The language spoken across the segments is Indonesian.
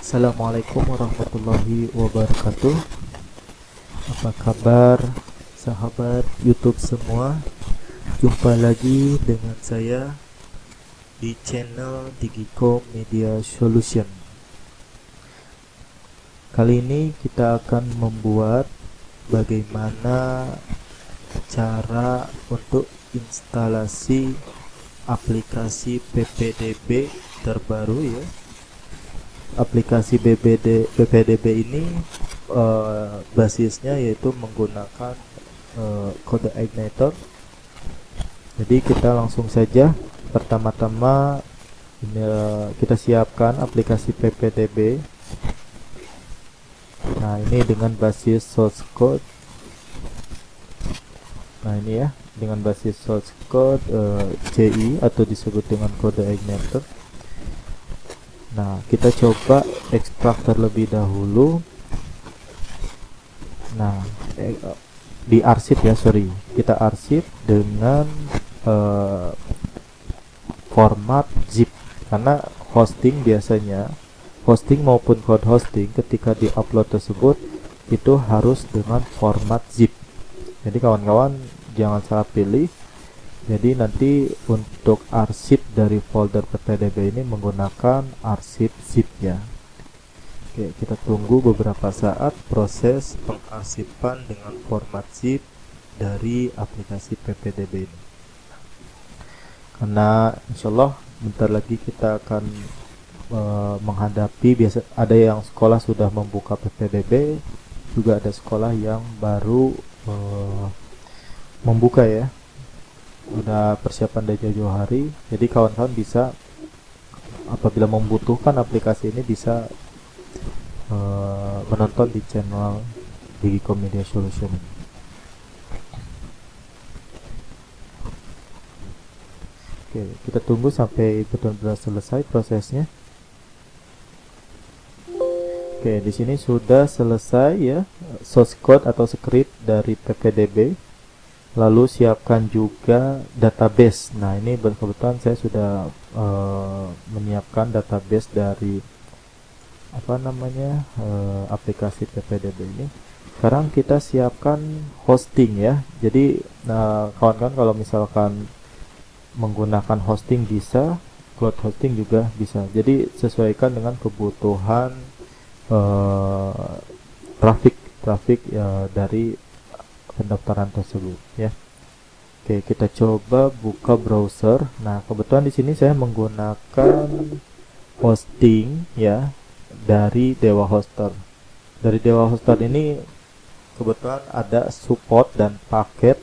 Assalamualaikum warahmatullahi wabarakatuh. Apa kabar sahabat YouTube semua? Jumpa lagi dengan saya di channel Digicom Media Solution. Kali ini kita akan membuat bagaimana cara untuk instalasi aplikasi PPDB terbaru ya. Aplikasi PPDB ini basisnya yaitu menggunakan kode igniter. Jadi kita langsung saja. Pertama-tama kita siapkan aplikasi PPDB. Nah, ini dengan basis source code. Nah, ini ya, dengan basis source code CI atau disebut dengan kode igniter. Nah, kita coba ekstrak terlebih dahulu. Nah, diarsip ya, kita arsip dengan format zip, karena hosting maupun code hosting ketika diupload tersebut itu harus dengan format zip. Jadi kawan-kawan jangan salah pilih. Jadi nanti untuk arsip dari folder PPDB ini menggunakan arsip zip ya. Oke, kita tunggu beberapa saat proses pengarsipan dengan format zip dari aplikasi PPDB ini. Karena insyaallah bentar lagi kita akan menghadapi, biasa ada yang sekolah sudah membuka PPDB, juga ada sekolah yang baru membuka ya. Udah persiapan dari jauh-jauh hari. Jadi kawan-kawan bisa, apabila membutuhkan aplikasi ini, bisa menonton di channel Digicom Media Solution. Oke, kita tunggu sampai betul-betul selesai prosesnya. Oke, di sini sudah selesai ya source code atau script dari PPDB. Lalu siapkan juga database. Nah, ini kebetulan saya sudah menyiapkan database dari aplikasi PPDB ini. Sekarang kita siapkan hosting ya. Jadi kawan-kawan kalau misalkan menggunakan hosting bisa, cloud hosting juga bisa. Jadi sesuaikan dengan kebutuhan traffic dari pendaftaran tersebut ya. Oke, kita coba buka browser. Nah, kebetulan di sini saya menggunakan hosting ya dari Dewa Hoster. Dari Dewa Hoster ini kebetulan ada support dan paket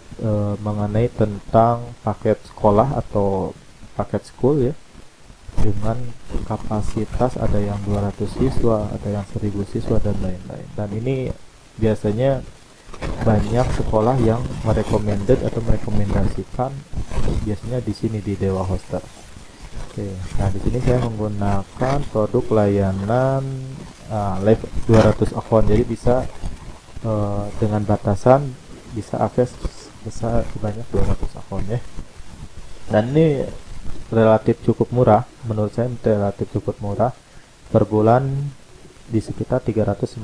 mengenai tentang paket sekolah atau paket school ya, dengan kapasitas ada yang 200 siswa, ada yang 1000 siswa dan lain-lain. Dan ini biasanya banyak sekolah yang merekomendasikan biasanya di sini di Dewa Hoster. Oke, nah di sini saya menggunakan produk layanan live 200 akun, jadi bisa dengan batasan bisa akses besar sebanyak 200 akun ya. Dan ini relatif cukup murah, menurut saya relatif cukup murah, per bulan di sekitar 399.000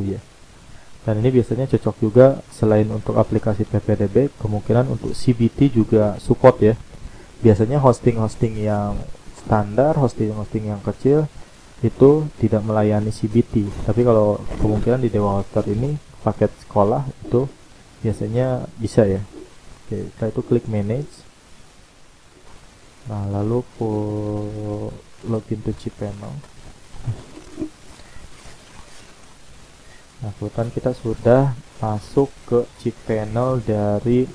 ya. Dan ini biasanya cocok juga selain untuk aplikasi PPDB, kemungkinan untuk CBT juga support ya. Biasanya hosting yang standar, hosting yang kecil itu tidak melayani CBT. Tapi kalau kemungkinan di Dewa Hoster ini paket sekolah itu biasanya bisa ya. Oke, setelah itu klik manage. Nah, lalu login to cPanel. Nah, kebetulan kita sudah masuk ke cPanel dari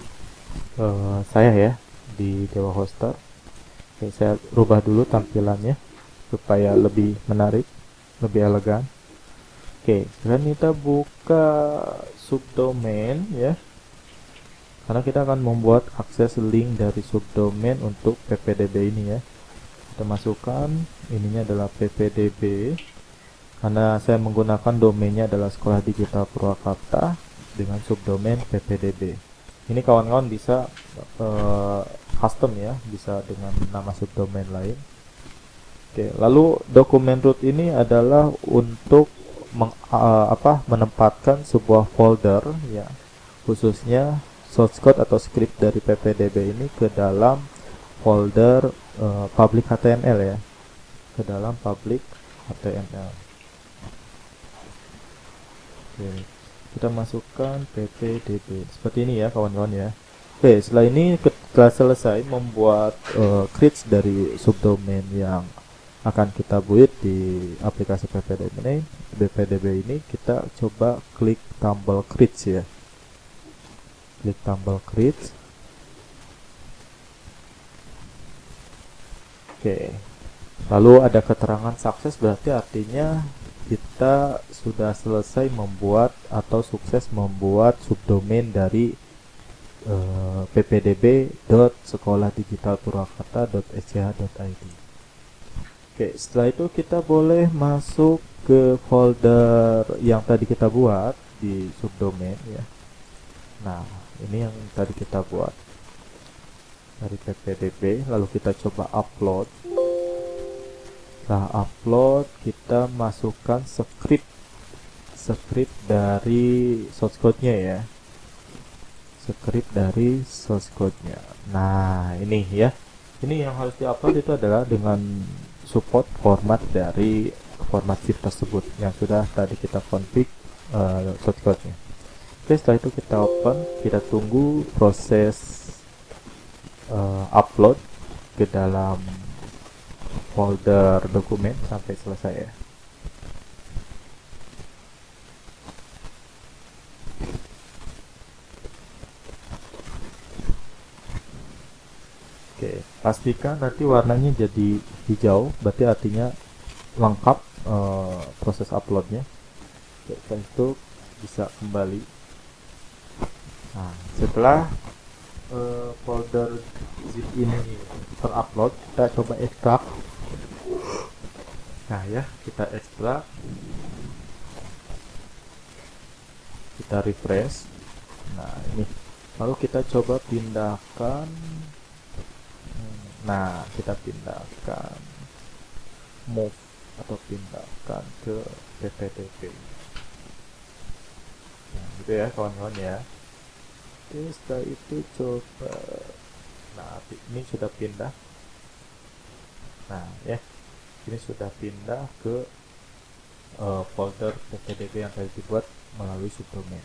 saya ya di Dewa Hoster. Oke, saya rubah dulu tampilannya supaya lebih menarik, lebih elegan. Oke, sekarang kita buka subdomain ya, karena kita akan membuat akses link dari subdomain untuk PPDB ini ya. Kita masukkan, ininya adalah PPDB. Karena saya menggunakan domainnya adalah Sekolah Digital Purwakarta dengan subdomain PPDB. Ini kawan-kawan bisa custom ya, bisa dengan nama subdomain lain. Oke, lalu dokumen root ini adalah untuk menempatkan sebuah folder ya, khususnya source code atau script dari ppdb ini ke dalam folder public HTML ya, ke dalam public HTML. Oke, kita masukkan ppdb seperti ini ya kawan-kawan ya. Oke, setelah ini kita selesai membuat create dari subdomain yang akan kita buat di aplikasi ppdb ini, kita coba klik tombol create ya. Klik tombol create. Oke. Lalu ada keterangan sukses, berarti artinya kita sudah selesai membuat atau sukses membuat subdomain dari ppdb.sekolahdigitalpurwakarta.sch.id. Oke, setelah itu kita boleh masuk ke folder yang tadi kita buat di subdomain ya. Nah, ini yang tadi kita buat dari ppdb, lalu kita coba upload. Setelah upload, kita masukkan script dari source code-nya ya. Script dari source code-nya. Nah, ini ya. Ini yang harus diupload itu adalah dengan support format dari format zip tersebut yang sudah tadi kita config source code-nya. Oke, setelah itu kita open, kita tunggu proses upload ke dalam folder dokumen sampai selesai ya. Oke, pastikan nanti warnanya jadi hijau, berarti artinya lengkap proses uploadnya. Oke, setelah itu bisa kembali. Nah, setelah folder zip ini terupload, kita coba ekstrak. Nah ya, kita ekstrak, kita refresh. Nah ini, lalu kita coba pindahkan. Nah, kita pindahkan, move atau pindahkan ke ppdb. Nah, gitu ya kawan-kawan ya. Oke, setelah itu coba, nah ini sudah pindah. Nah ya, ini sudah pindah ke folder ppdb yang tadi dibuat melalui subdomain.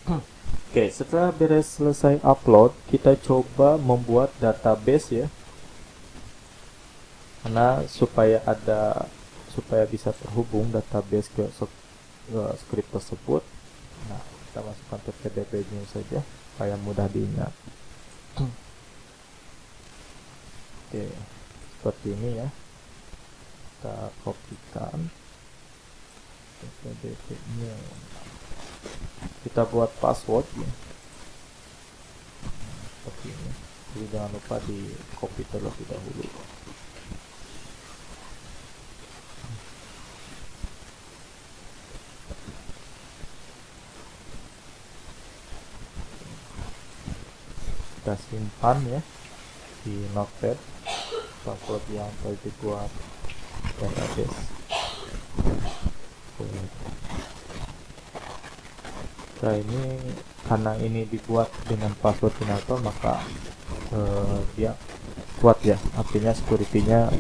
Oke, setelah beres selesai upload, kita coba membuat database ya. Karena supaya bisa terhubung database ke script tersebut. Nah, kita masukkan ppdb-nya saja supaya mudah diingat. Oke, seperti ini ya. Kita kopikan ppdb-nya. Kita buat password ya. Seperti ini. Jadi jangan lupa di copy terlebih dahulu. Kita simpan ya di notepad password yang telah dibuat database. Nah, ini karena ini dibuat dengan password generator, maka dia kuat ya, artinya security-nya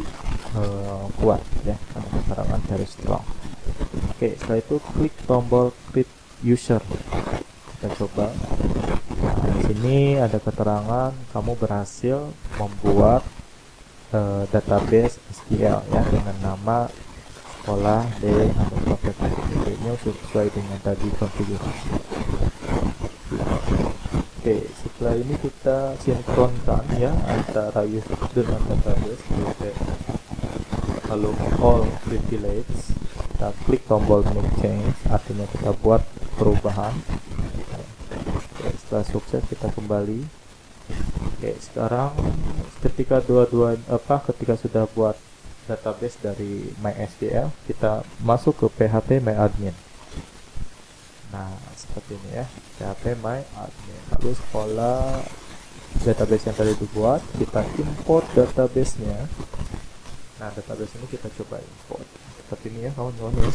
kuat ya, karena keterangan dari strong. Oke, setelah itu klik tombol create user. Kita coba. Nah, di sini ada keterangan kamu berhasil membuat database SQL ya dengan nama sekolah d_ppdb-nya sesuai dengan tadi konfigurasi. Oke, setelah ini kita sinkronkan ya antara user dengan database. Lalu all privilege, kita klik tombol make change, artinya kita buat perubahan. Oke, setelah sukses kita kembali. Oke, sekarang ketika ketika sudah buat database dari MySQL, kita masuk ke PHP MyAdmin. Nah, seperti ini ya, PHP MyAdmin. Lalu sekolah database yang tadi dibuat, kita import database-nya. Nah, database ini kita coba import seperti ini ya kawan-kawan ya.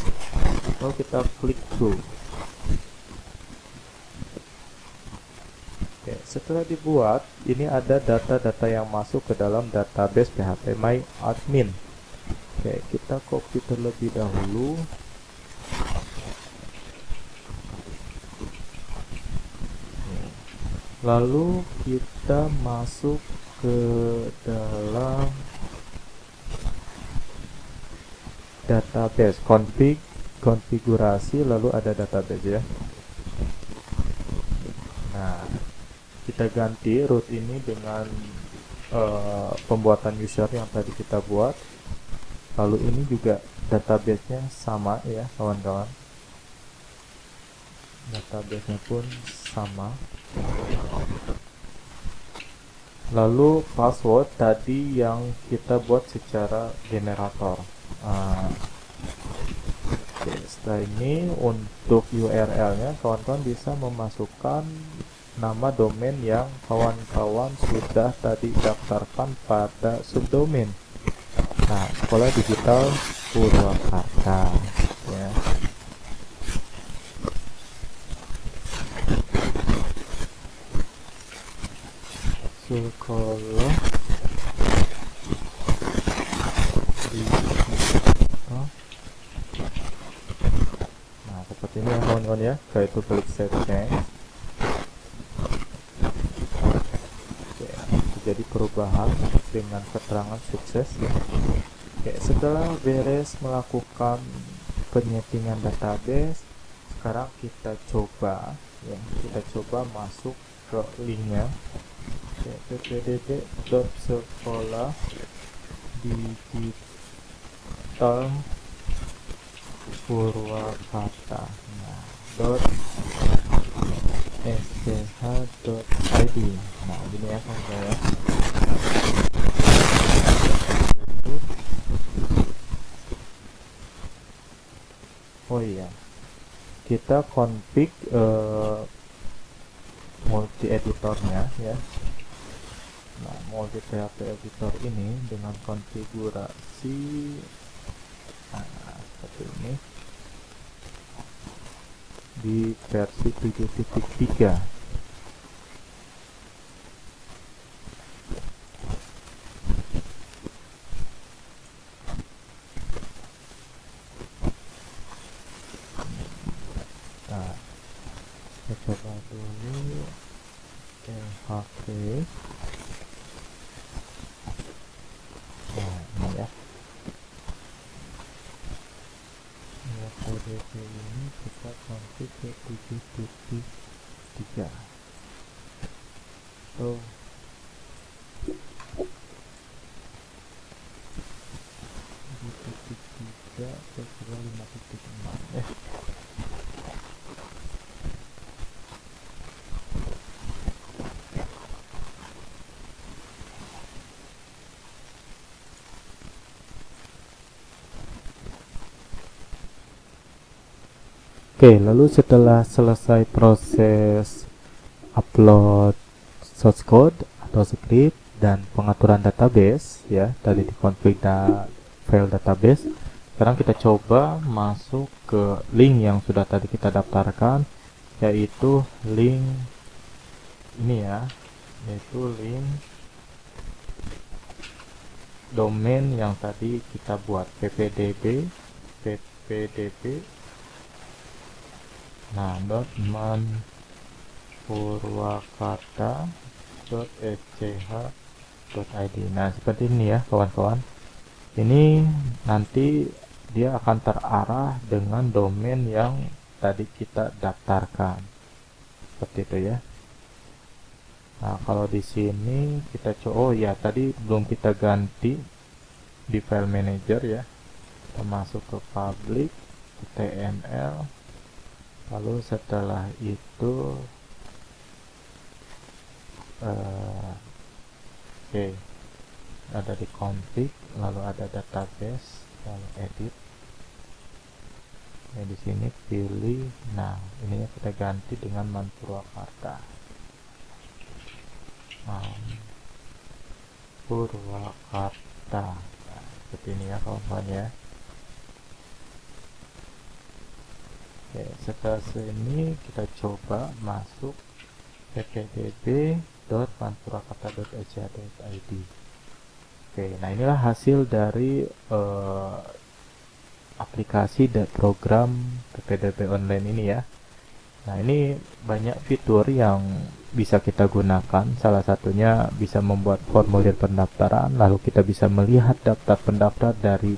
Lalu kita klik go. Oke, setelah dibuat, ini ada data-data yang masuk ke dalam database PHP My Admin. Oke, kita copy terlebih dahulu. Lalu kita masuk ke dalam database, konfigurasi, lalu ada database ya. Nah, kita ganti root ini dengan pembuatan user yang tadi kita buat. Lalu ini juga database-nya sama ya kawan-kawan. Database-nya pun sama. Lalu password tadi yang kita buat secara generator. Oke, setelah ini untuk URL-nya kawan-kawan bisa memasukkan nama domain yang kawan-kawan sudah tadi daftarkan pada subdomain. Nah, Sekolah Digital Purwakarta ya. Sekolah Digital. Nah, seperti ini ya kawan-kawan ya. Setelah itu klik save change. Oke, terjadi perubahan dengan keterangan sukses ya. Oke, setelah beres melakukan penyetingan database, sekarang kita coba ya, kita coba masuk ke linknya. Oke, ppdb.sekolah digital Purwakarta. Nah, .sch.id. Nah, ini ya kawan-kawan ya. Oh iya, kita config multi editornya ya. Nah, multi PHP editor ini dengan konfigurasi seperti ini di versi 7.3. Nah, kita coba dulu PHP. Nah, ini ya. PDB ini kita config ke 7.3. Oh. 7.3 ke 5.6 ya. Oke, lalu setelah selesai proses upload source code atau script dan pengaturan database ya, tadi dikonfig file database, sekarang kita coba masuk ke link yang sudah tadi kita daftarkan, yaitu link ini ya, yaitu link domain yang tadi kita buat, ppdb. Nah, .manpurwakarta.sch.id. Nah, seperti ini ya kawan-kawan. Ini nanti dia akan terarah dengan domain yang tadi kita daftarkan. Seperti itu ya. Nah, kalau di sini kita coba, oh ya, tadi belum kita ganti di file manager ya. Kita masuk ke public, html. Lalu setelah itu oke, ada di config, lalu ada database, lalu edit. Nah, di sini pilih, nah ininya kita ganti dengan Manpurwakarta. Purwakarta. Nah, seperti ini ya kawan-kawan ya. Oke, setelah ini kita coba masuk ppdb.manpurakata.eca.id. Oke, nah inilah hasil dari aplikasi dan program PPDB online ini ya. Nah, ini banyak fitur yang bisa kita gunakan. Salah satunya bisa membuat formulir pendaftaran, lalu kita bisa melihat daftar pendaftar dari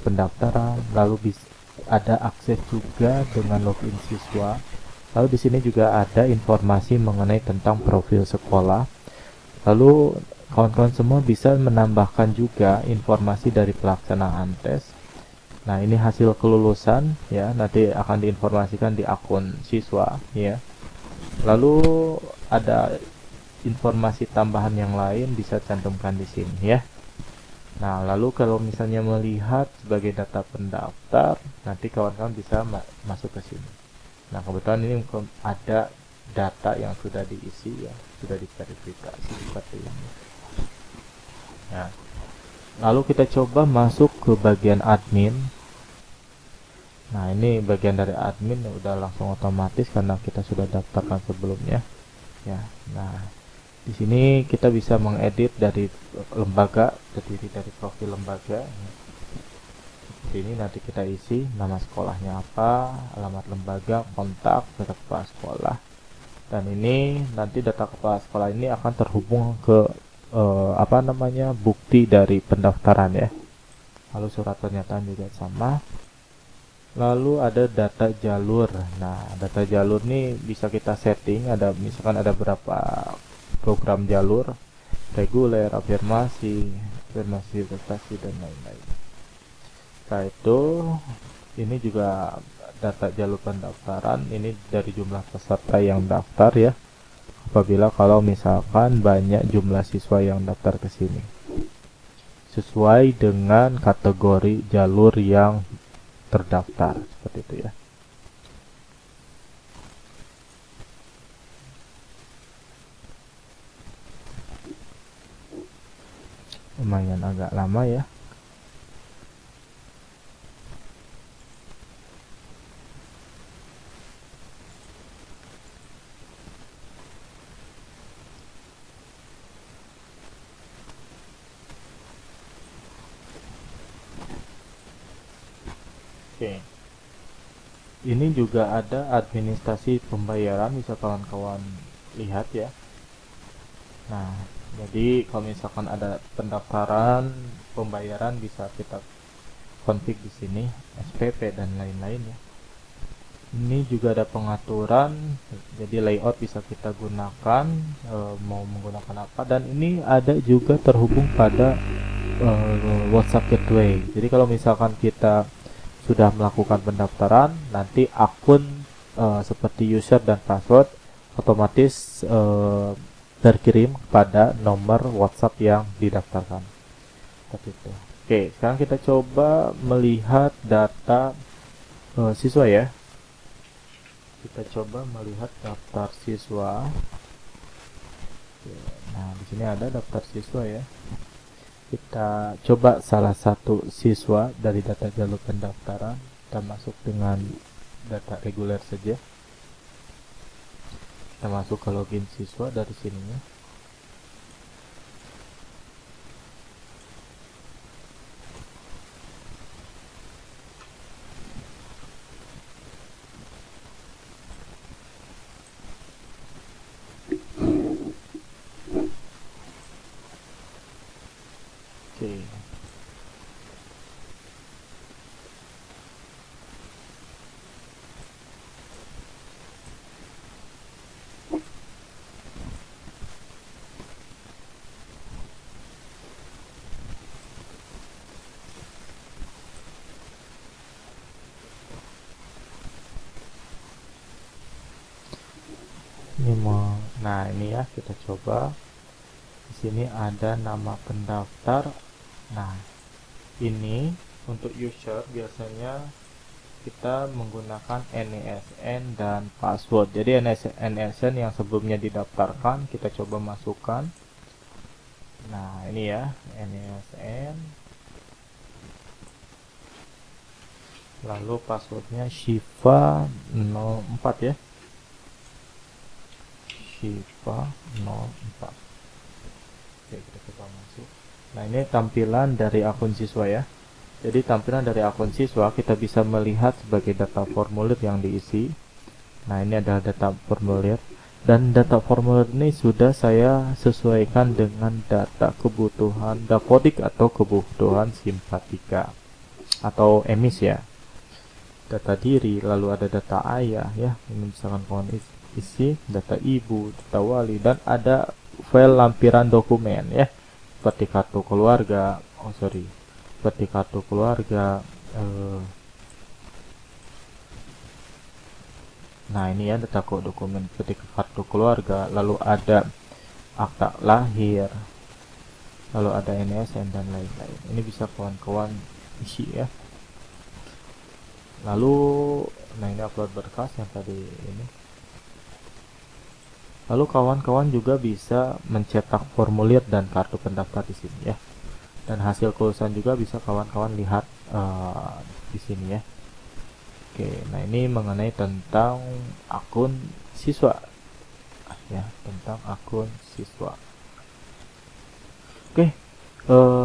pendaftaran, lalu ada akses juga dengan login siswa. Lalu di sini juga ada informasi mengenai tentang profil sekolah. Lalu kawan-kawan semua bisa menambahkan juga informasi dari pelaksanaan tes. Nah, ini hasil kelulusan ya, nanti akan diinformasikan di akun siswa ya. Lalu ada informasi tambahan yang lain bisa cantumkan di sini ya. Nah, lalu kalau misalnya melihat sebagai data pendaftar, nanti kawan-kawan bisa masuk ke sini. Nah, kebetulan ini ada data yang sudah diisi ya, sudah diverifikasi seperti ini. Nah, lalu kita coba masuk ke bagian admin. Nah, ini bagian dari admin udah langsung otomatis karena kita sudah daftarkan sebelumnya. Ya. Nah, di sini kita bisa mengedit dari lembaga, terdiri dari profil lembaga. Ini nanti kita isi nama sekolahnya apa, alamat lembaga, kontak, data kepala sekolah. Dan ini nanti data kepala sekolah ini akan terhubung ke bukti dari pendaftaran ya. Lalu surat pernyataan juga sama. Lalu ada data jalur. Nah, data jalur ini bisa kita setting. Ada misalkan ada berapa program jalur, reguler, afirmasi, prestasi dan lain-lain. Setelah itu, ini juga data jalur pendaftaran. Ini dari jumlah peserta yang daftar ya. Apabila kalau misalkan banyak jumlah siswa yang daftar ke sini, sesuai dengan kategori jalur yang terdaftar seperti itu ya. Lumayan agak lama ya. Oke. Ini juga ada administrasi pembayaran, bisa kawan-kawan lihat ya. Nah, jadi kalau misalkan ada pendaftaran, pembayaran bisa kita config di sini, SPP dan lain-lain ya. Ini juga ada pengaturan, jadi layout bisa kita gunakan, mau menggunakan apa, dan ini ada juga terhubung pada WhatsApp Gateway. Jadi kalau misalkan kita sudah melakukan pendaftaran, nanti akun seperti user dan password otomatis terkirim pada nomor WhatsApp yang didaftarkan. Seperti itu. Oke, sekarang kita coba melihat data siswa ya. Kita coba melihat daftar siswa. Oke, nah, di sini ada daftar siswa ya. Kita coba salah satu siswa dari data jalur pendaftaran, kita masuk dengan data reguler saja. Kita masuk ke login siswa dari sininya. Oke. Nah, ini ya, kita coba. Di sini ada nama pendaftar. Nah, ini untuk user biasanya kita menggunakan NISN dan password. Jadi NISN yang sebelumnya didaftarkan kita coba masukkan. Nah, ini ya, NESN. Lalu passwordnya Shiva 04 ya. Shiva 04. Oke, kita coba masuk. Nah, ini tampilan dari akun siswa ya. Jadi tampilan dari akun siswa kita bisa melihat sebagai data formulir yang diisi. Nah, ini adalah data formulir. Dan data formulir ini sudah saya sesuaikan dengan data kebutuhan Dapodik atau kebutuhan Simpatika atau emis ya. Data diri, lalu ada data ayah ya, ini misalkan kawan isi, data ibu, data wali, dan ada file lampiran dokumen ya, seperti kartu keluarga, seperti kartu keluarga. Nah, ini ya data dokumen seperti kartu keluarga, lalu ada akta lahir, lalu ada NSN dan lain-lain. Ini bisa kawan-kawan isi ya. Lalu, nah ini upload berkas yang tadi ini. Lalu kawan-kawan juga bisa mencetak formulir dan kartu pendaftar di sini ya. Dan hasil kelulusan juga bisa kawan-kawan lihat di sini ya. Oke, nah ini mengenai tentang akun siswa ya, tentang akun siswa. Oke,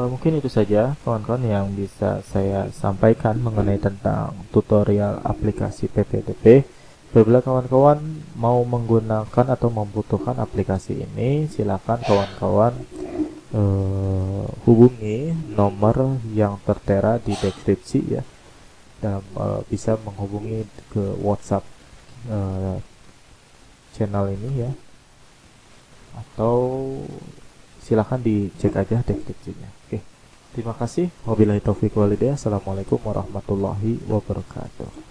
mungkin itu saja kawan-kawan yang bisa saya sampaikan mengenai tentang tutorial aplikasi PPDB. Apabila kawan-kawan mau menggunakan atau membutuhkan aplikasi ini, silakan kawan-kawan hubungi nomor yang tertera di deskripsi ya, dan bisa menghubungi ke WhatsApp channel ini ya, atau silahkan dicek aja deskripsinya. Oke, terima kasih. Wabillahi taufiq walhidayah. Assalamualaikum warahmatullahi wabarakatuh.